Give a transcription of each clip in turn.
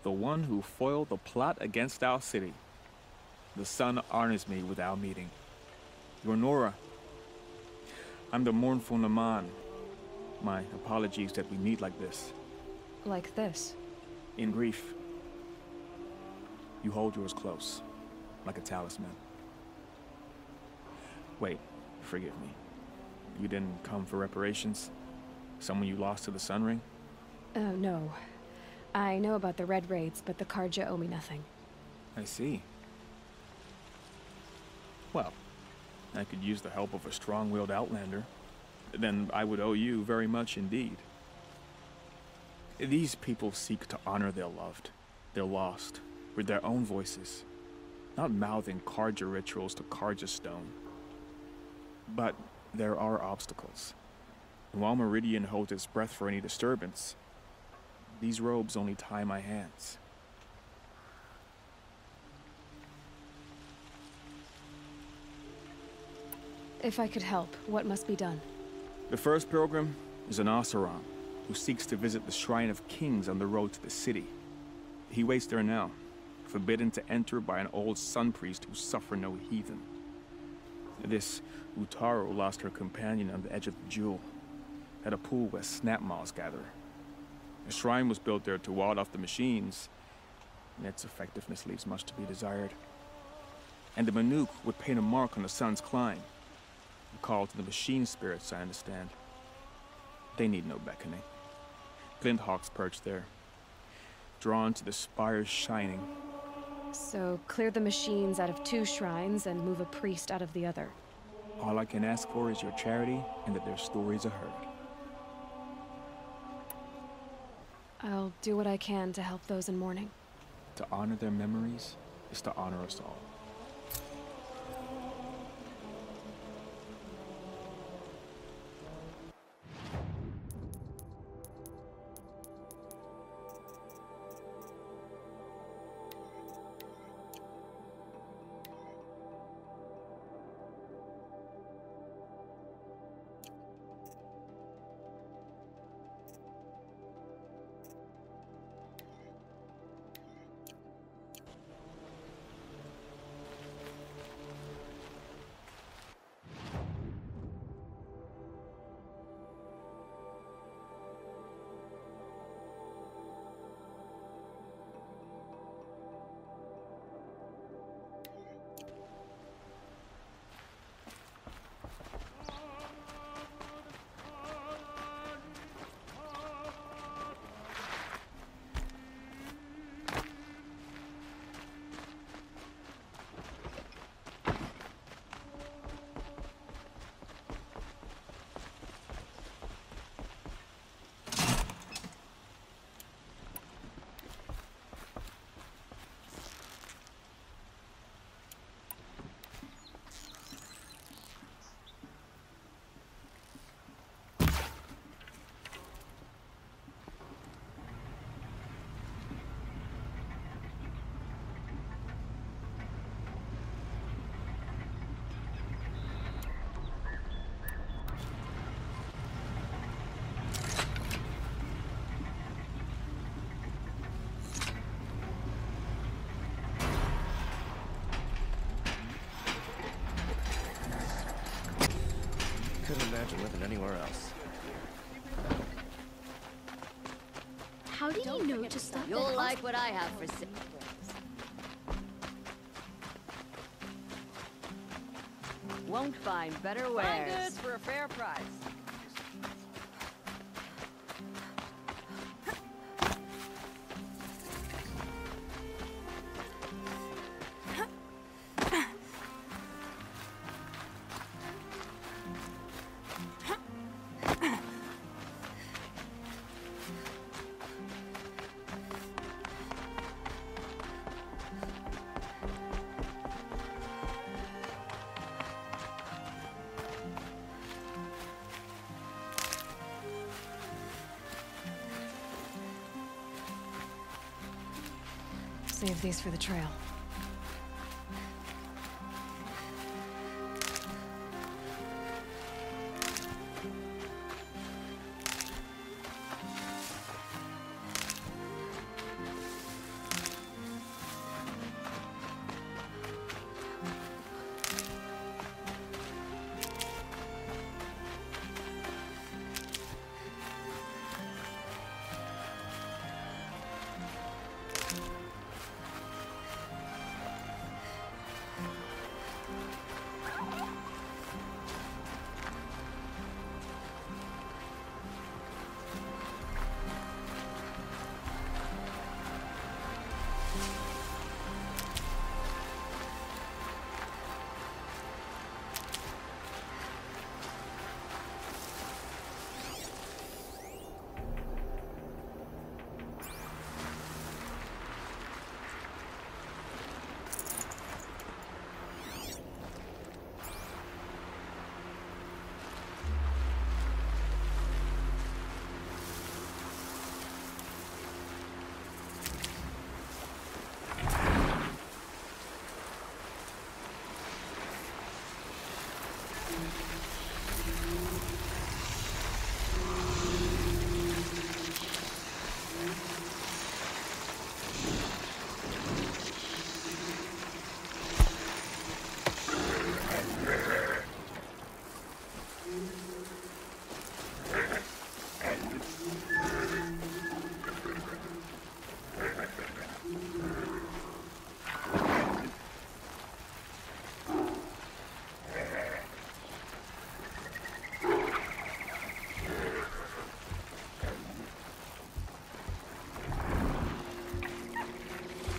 The one who foiled the plot against our city. The sun honors me with our meeting. Your Nora. I'm the mournful Naman. My apologies that we meet like this. Like this? In grief. You hold yours close, like a talisman. Wait, forgive me. You didn't come for reparations? Someone you lost to the Sun Ring? No. I know about the Red Raids, but the Karja owe me nothing. I see. Well, I could use the help of a strong-willed outlander. Then I would owe you very much indeed. These people seek to honor their loved, their lost, with their own voices, not mouthing Karja rituals to Karja stone. But there are obstacles. And while Meridian holds its breath for any disturbance, these robes only tie my hands. If I could help, what must be done? The first pilgrim is an Oseram, who seeks to visit the Shrine of Kings on the road to the city. He waits there now, forbidden to enter by an old sun priest who suffer no heathen. This Utaru lost her companion on the edge of the Jewel, at a pool where snap moths gather. A shrine was built there to ward off the machines, and its effectiveness leaves much to be desired. And the Manuk would paint a mark on the sun's climb, a call to the machine spirits, I understand. They need no beckoning. Glint hawks perch there, drawn to the spire's shining. So, clear the machines out of 2 shrines and move a priest out of the other. All I can ask for is your charity and that their stories are heard. I'll do what I can to help those in mourning. To honor their memories is to honor us all. Couldn't imagine living anywhere else. How did you know to stop? You'll like what I have for sale. Won't find better wares. Fine goods for a fair price. Save these for the trail.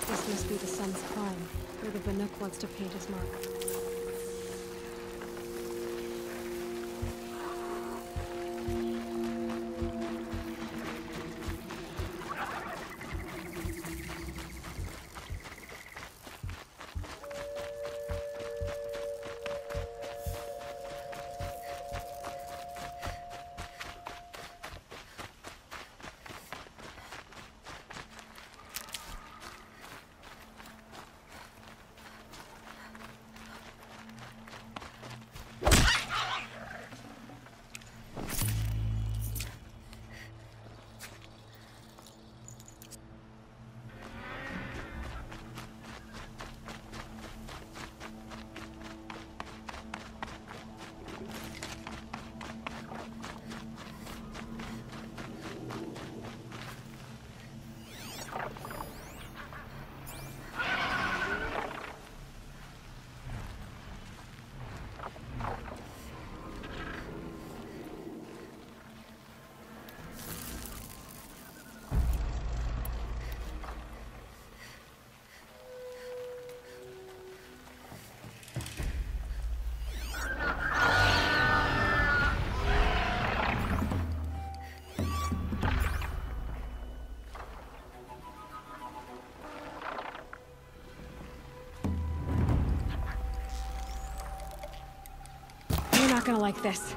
This must be the sun's climb, where the Banuk wants to paint his mark. You're not gonna like this.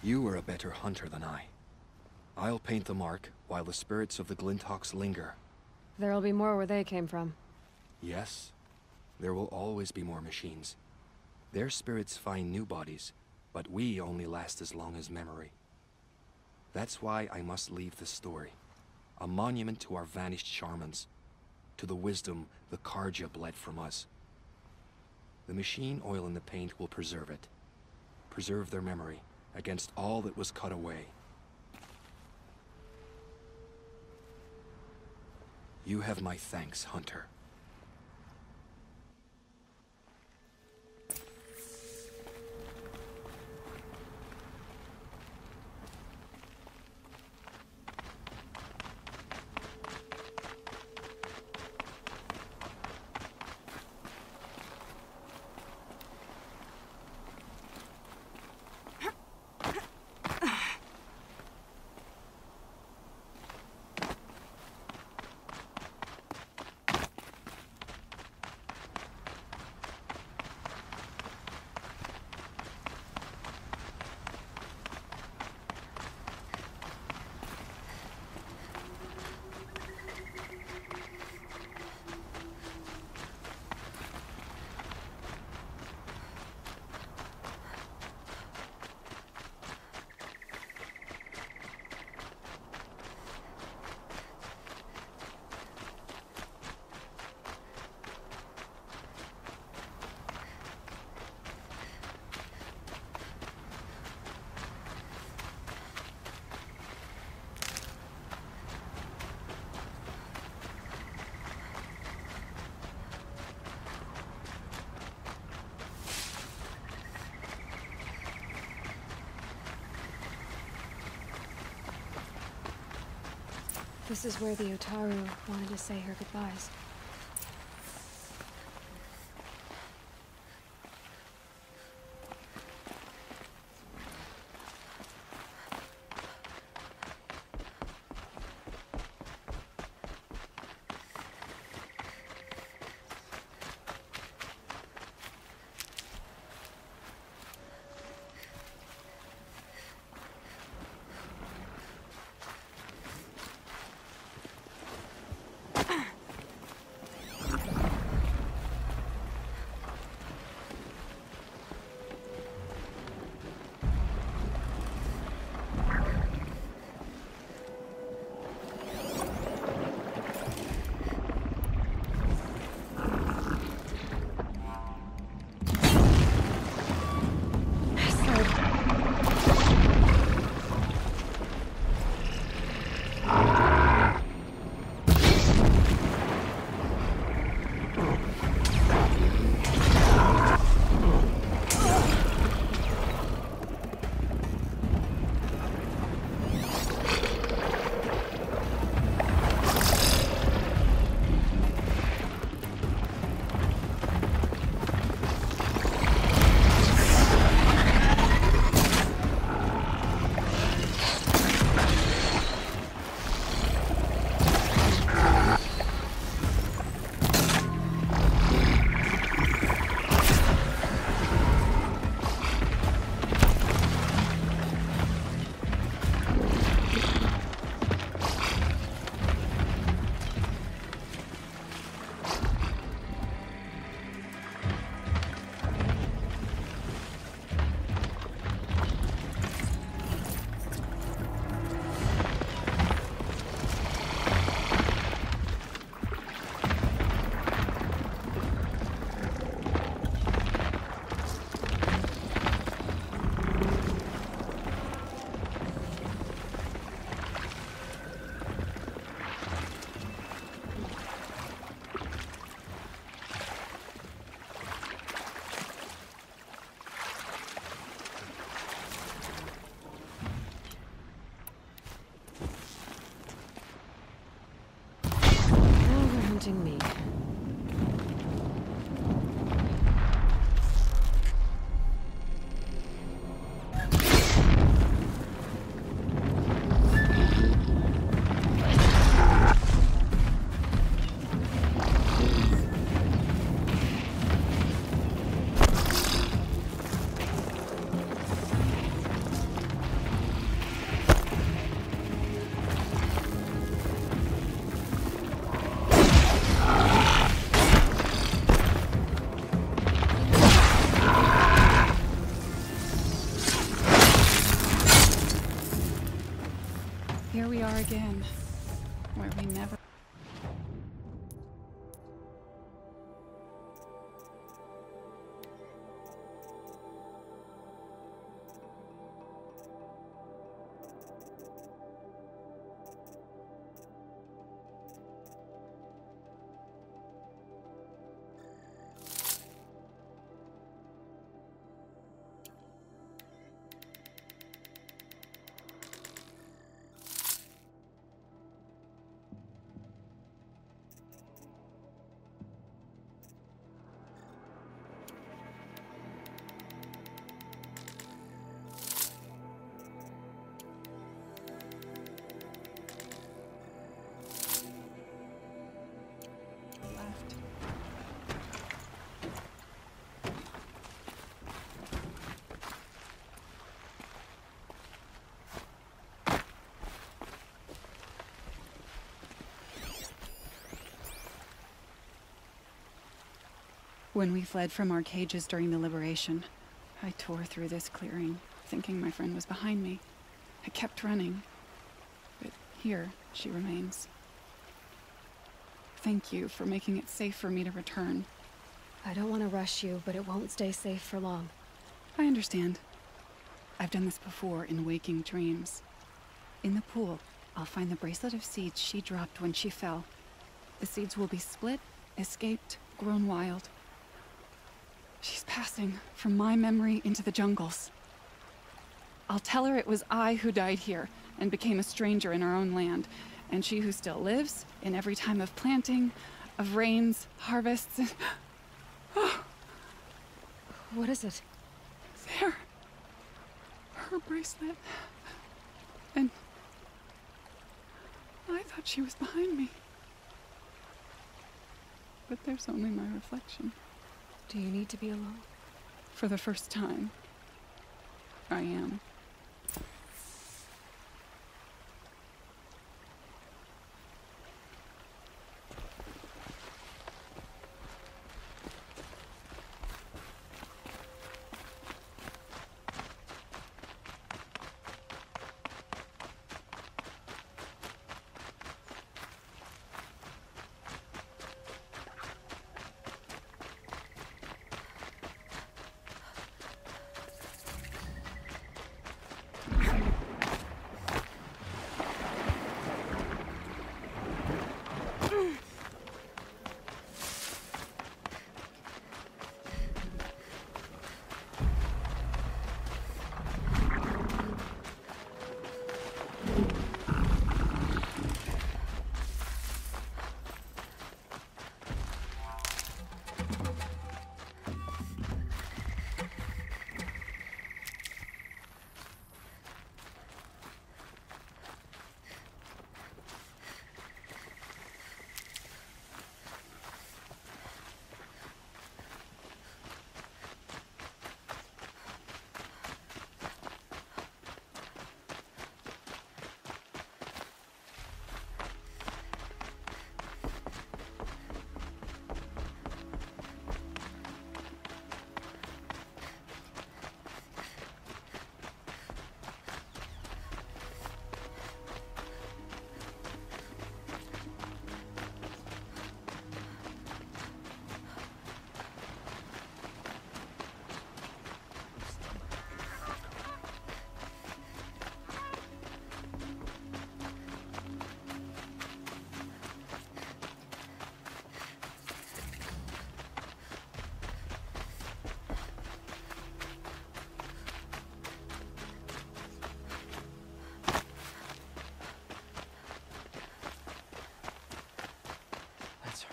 You are a better hunter than I. I'll paint the mark while the spirits of the Glinthawks linger. There'll be more where they came from. Yes, there will always be more machines. Their spirits find new bodies, but we only last as long as memory. That's why I must leave this story. A monument to our vanished shamans, to the wisdom the Karja bled from us. The machine oil in the paint will preserve it. Preserve their memory against all that was cut away. You have my thanks, Hunter. This is where the Otaru wanted to say her goodbyes. Here we are again, where we never... left. When we fled from our cages during the liberation, I tore through this clearing, thinking my friend was behind me. I kept running, but here she remains. Thank you for making it safe for me to return. I don't want to rush you, but it won't stay safe for long. I understand. I've done this before in waking dreams. In the pool, I'll find the bracelet of seeds she dropped when she fell. The seeds will be split, escaped, grown wild. She's passing from my memory into the jungles. I'll tell her it was I who died here and became a stranger in our own land, and she who still lives in every time of planting, of rains, harvests, and... Oh, What is it? there. Her bracelet. And I thought she was behind me. But there's only my reflection. Do you need to be alone? For the first time, I am.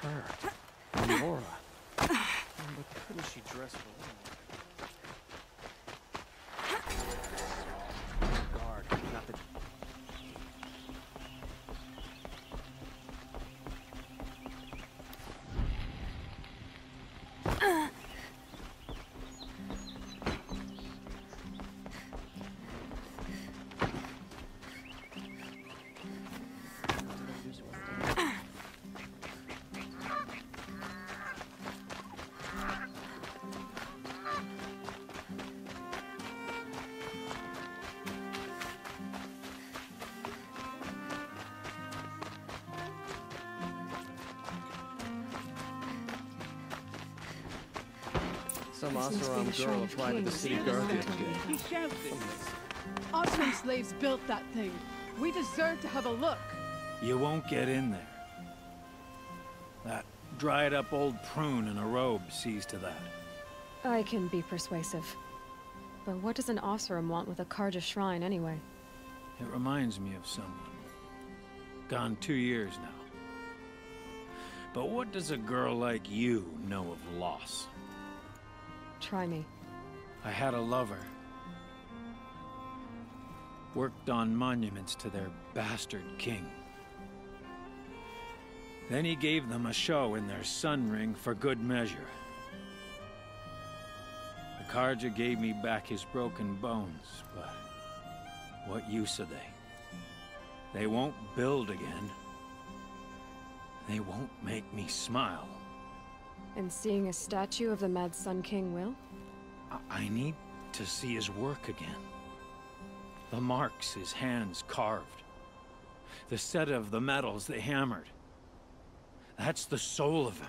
Her. Laura. But couldn't she dress for women? Guard, not the... Some This must be the Oseram Shrine girl of applied to the Kings. city Yeah, guard the that's other day. what He shouted. Osman slaves built that thing. We deserve to have a look. You won't get in there. That dried-up old prune in a robe sees to that. I can be persuasive. But what does an Oseram want with a Karja shrine anyway? It reminds me of someone. Gone 2 years now. But what does a girl like you know of loss? Try me. I had a lover. Worked on monuments to their bastard king. Then he gave them a show in their sun ring for good measure. The Karja gave me back his broken bones, but what use are they? They won't build again. They won't make me smile. And seeing a statue of the Mad Sun King will? I need to see his work again. The marks his hands carved. The set of the metals they hammered. That's the soul of him.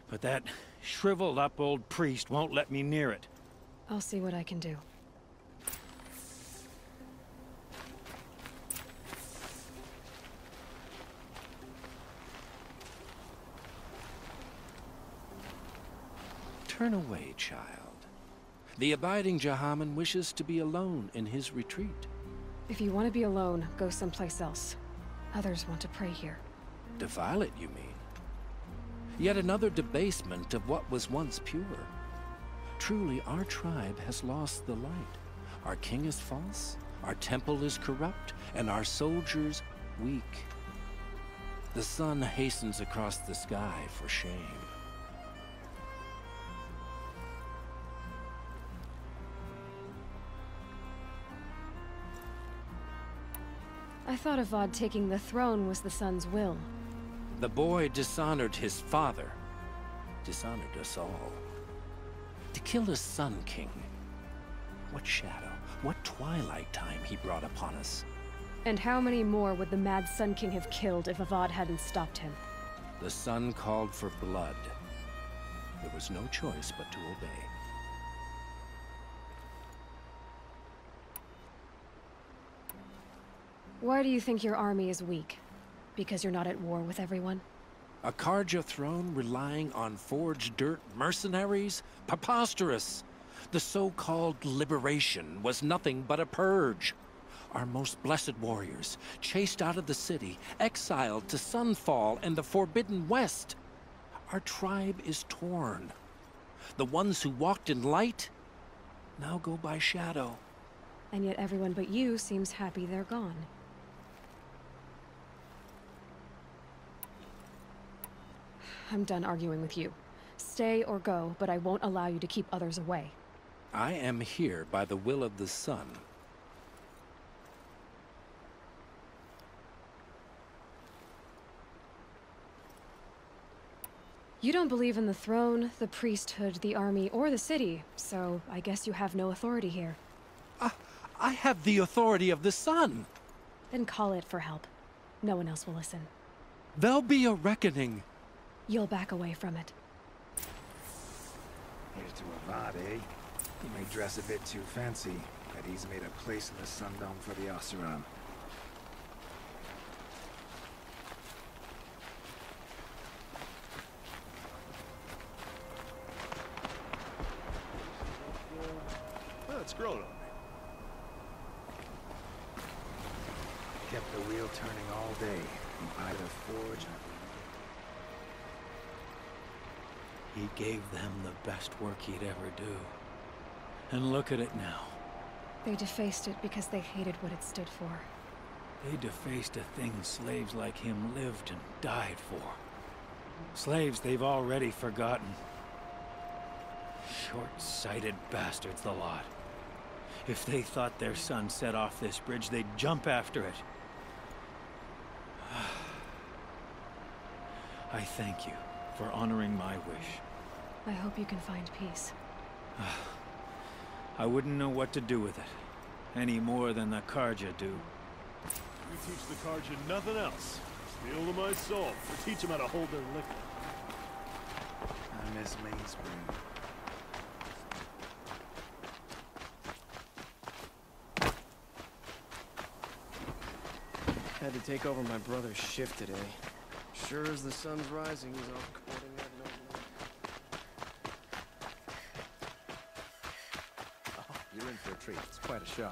But that shriveled up old priest won't let me near it. I'll see what I can do. Turn away, child. The abiding Jahaman wishes to be alone in his retreat. If you want to be alone, go someplace else. Others want to pray here. Defile it, you mean? Yet another debasement of what was once pure. Truly, our tribe has lost the light. Our king is false, our temple is corrupt, and our soldiers weak. The sun hastens across the sky for shame. I thought Avad taking the throne was the sun's will. The boy dishonored his father, dishonored us all. To kill his sun king. What shadow, what twilight time he brought upon us. And how many more would the Mad Sun King have killed if Avad hadn't stopped him? The sun called for blood. There was no choice but to obey. Why do you think your army is weak? Because you're not at war with everyone? A Karja throne relying on forged dirt mercenaries? Preposterous! The so-called liberation was nothing but a purge. Our most blessed warriors, chased out of the city, exiled to Sunfall and the Forbidden West. Our tribe is torn. The ones who walked in light now go by shadow. And yet everyone but you seems happy they're gone. I'm done arguing with you. Stay or go, but I won't allow you to keep others away. I am here by the will of the sun. You don't believe in the throne, the priesthood, the army, or the city, so I guess you have no authority here. I have the authority of the sun. Then call it for help. No one else will listen. There'll be a reckoning. You'll back away from it. Here's to Avad, eh? He may dress a bit too fancy, but he's made a place in the Sundome for the Oseram. It's grown on me. Kept the wheel turning all day, from either forge He gave them the best work he'd ever do. And look at it now. They defaced it because they hated what it stood for. They defaced a thing slaves like him lived and died for. Slaves they've already forgotten. Short-sighted bastards, the lot. If they thought their son set off this bridge, they'd jump after it. I thank you for honoring my wish. I hope you can find peace. I wouldn't know what to do with it, any more than the Karja do. You teach the Karja nothing else. Steal to my soul, or teach them how to hold their liquor. Miss Mainspring. Had to take over my brother's shift today. Sure as the sun's rising, he's off courting that nobleman. Oh, you're in for a treat. It's quite a show.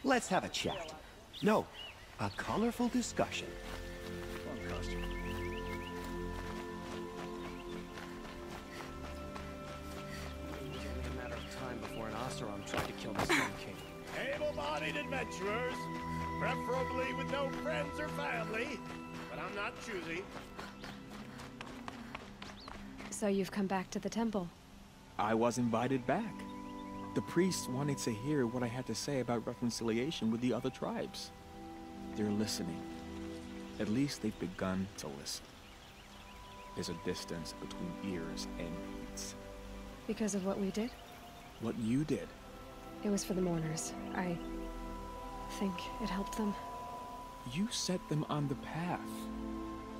Let's have a chat. No, a colorful discussion. Fun costume. It was only a matter of time before an Oseram tried to kill the Sun King. Able-bodied adventurers, preferably with no friends or family, but I'm not choosy. So you've come back to the temple. I was invited back. The priests wanted to hear what I had to say about reconciliation with the other tribes. They're listening. At least they've begun to listen. There's a distance between ears and hearts. Because of what we did? What you did. It was for the mourners. I think it helped them. You set them on the path.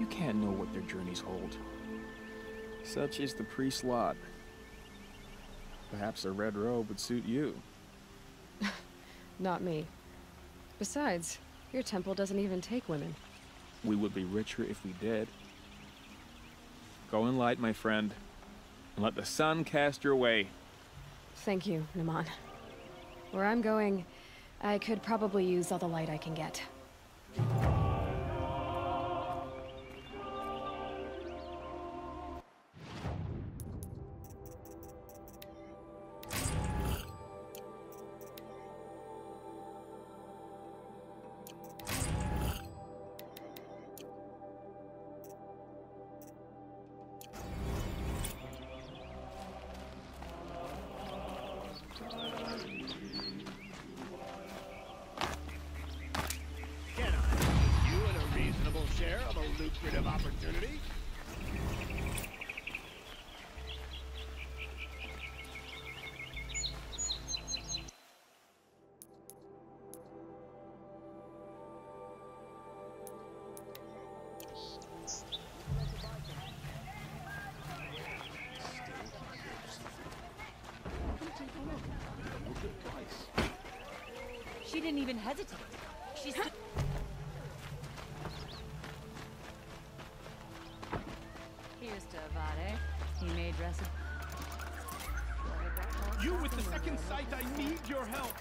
You can't know what their journeys hold. Such is the priest's lot. Perhaps a red robe would suit you. Not me. Besides, your temple doesn't even take women. We would be richer if we did. Go in light, my friend, and let the sun cast your way. Thank you, Naman. Where I'm going, I could probably use all the light I can get. Lucrative opportunity. She didn't even hesitate. She's... Here's to Avade. He may dress it. You with the second sight, I need your help.